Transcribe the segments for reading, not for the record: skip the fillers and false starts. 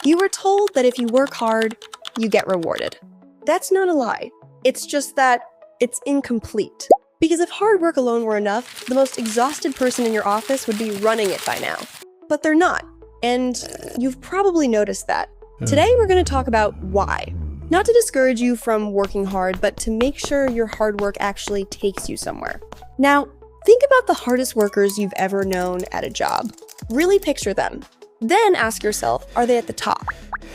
You were told that if you work hard, you get rewarded. That's not a lie. It's just that it's incomplete. Because if hard work alone were enough, the most exhausted person in your office would be running it by now. But they're not. And you've probably noticed that. Today, we're going to talk about why. Not to discourage you from working hard, but to make sure your hard work actually takes you somewhere. Now, think about the hardest workers you've ever known at a job. Really picture them. Then ask yourself, are they at the top?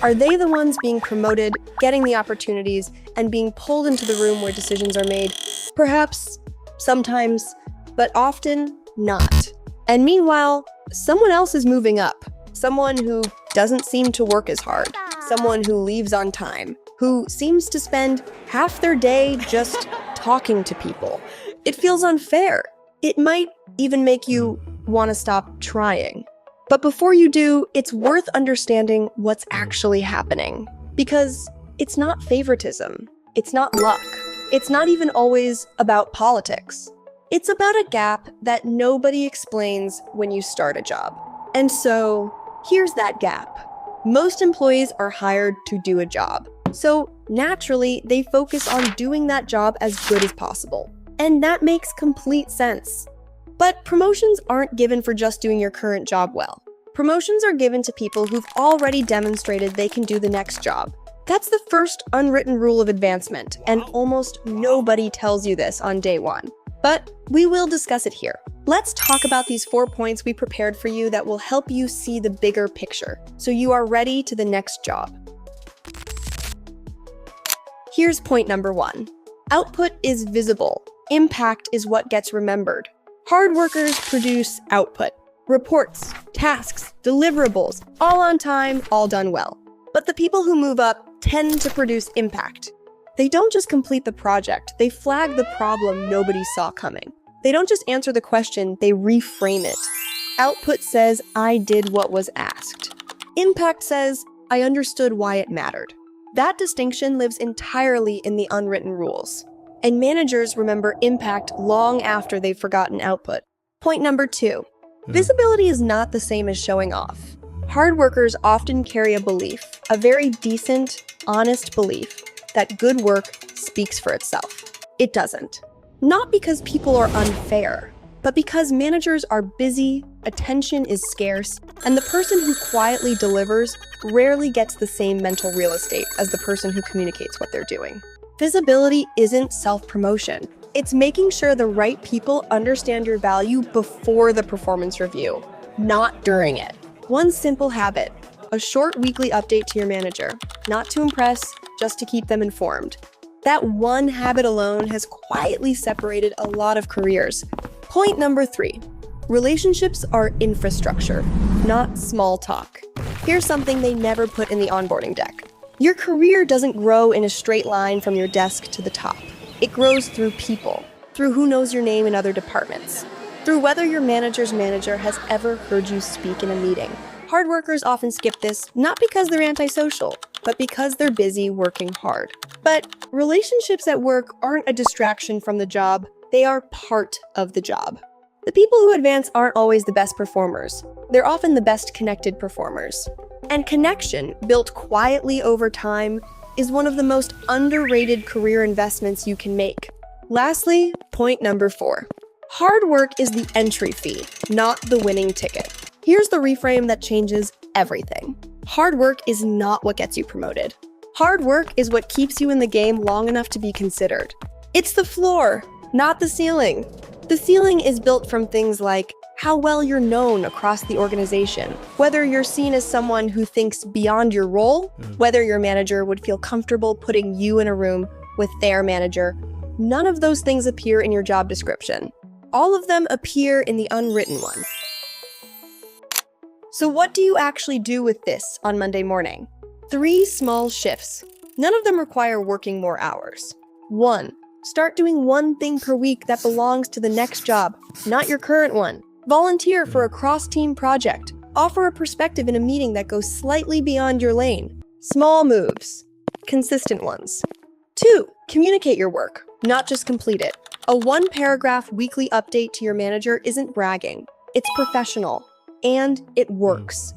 Are they the ones being promoted, getting the opportunities, and being pulled into the room where decisions are made? Perhaps, sometimes, but often not. And meanwhile, someone else is moving up. Someone who doesn't seem to work as hard. Someone who leaves on time. Who seems to spend half their day just talking to people. It feels unfair. It might even make you want to stop trying. But before you do, it's worth understanding what's actually happening. Because it's not favoritism. It's not luck. It's not even always about politics. It's about a gap that nobody explains when you start a job. And so, here's that gap. Most employees are hired to do a job. So naturally, they focus on doing that job as good as possible. And that makes complete sense. But promotions aren't given for just doing your current job well. Promotions are given to people who've already demonstrated they can do the next job. That's the first unwritten rule of advancement, and almost nobody tells you this on day one. But we will discuss it here. Let's talk about these 4 points we prepared for you that will help you see the bigger picture, so you are ready to the next job. Here's point number 1. Output is visible. Impact is what gets remembered. Hard workers produce output. Reports, tasks, deliverables, all on time, all done well. But the people who move up tend to produce impact. They don't just complete the project, they flag the problem nobody saw coming. They don't just answer the question, they reframe it. Output says, I did what was asked. Impact says, I understood why it mattered. That distinction lives entirely in the unwritten rules. And managers remember impact long after they've forgotten output. Point number 2. Visibility is not the same as showing off. Hard workers often carry a belief, a very decent, honest belief, that good work speaks for itself. It doesn't. Not because people are unfair, but because managers are busy, attention is scarce, and the person who quietly delivers rarely gets the same mental real estate as the person who communicates what they're doing. Visibility isn't self-promotion. It's making sure the right people understand your value before the performance review, not during it. One simple habit, a short weekly update to your manager, not to impress, just to keep them informed. That one habit alone has quietly separated a lot of careers. Point number 3. Relationships are infrastructure, not small talk. Here's something they never put in the onboarding deck. Your career doesn't grow in a straight line from your desk to the top. It grows through people, through who knows your name in other departments, through whether your manager's manager has ever heard you speak in a meeting. Hard workers often skip this, not because they're antisocial, but because they're busy working hard. But relationships at work aren't a distraction from the job, they are part of the job. The people who advance aren't always the best performers. They're often the best connected performers. And connection, built quietly over time, is one of the most underrated career investments you can make. Lastly, point number 4. Hard work is the entry fee, not the winning ticket. Here's the reframe that changes everything. Hard work is not what gets you promoted. Hard work is what keeps you in the game long enough to be considered. It's the floor, not the ceiling. The ceiling is built from things like how well you're known across the organization, whether you're seen as someone who thinks beyond your role, whether your manager would feel comfortable putting you in a room with their manager. None of those things appear in your job description. All of them appear in the unwritten one. So what do you actually do with this on Monday morning? 3 small shifts. None of them require working more hours. 1. Start doing one thing per week that belongs to the next job, not your current one. Volunteer for a cross-team project. Offer a perspective in a meeting that goes slightly beyond your lane. Small moves. Consistent ones. 2. Communicate your work, not just complete it. A 1-paragraph weekly update to your manager isn't bragging. It's professional. And it works.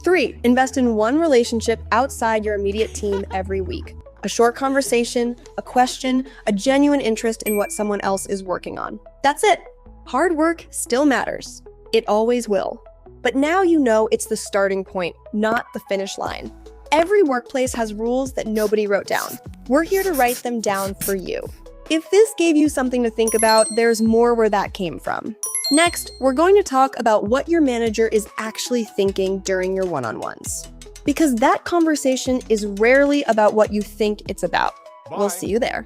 3. Invest in one relationship outside your immediate team every week. A short conversation, a question, a genuine interest in what someone else is working on. That's it. Hard work still matters. It always will. But now you know it's the starting point, not the finish line. Every workplace has rules that nobody wrote down. We're here to write them down for you. If this gave you something to think about, there's more where that came from. Next, we're going to talk about what your manager is actually thinking during your one-on-ones. Because that conversation is rarely about what you think it's about. Bye. We'll see you there.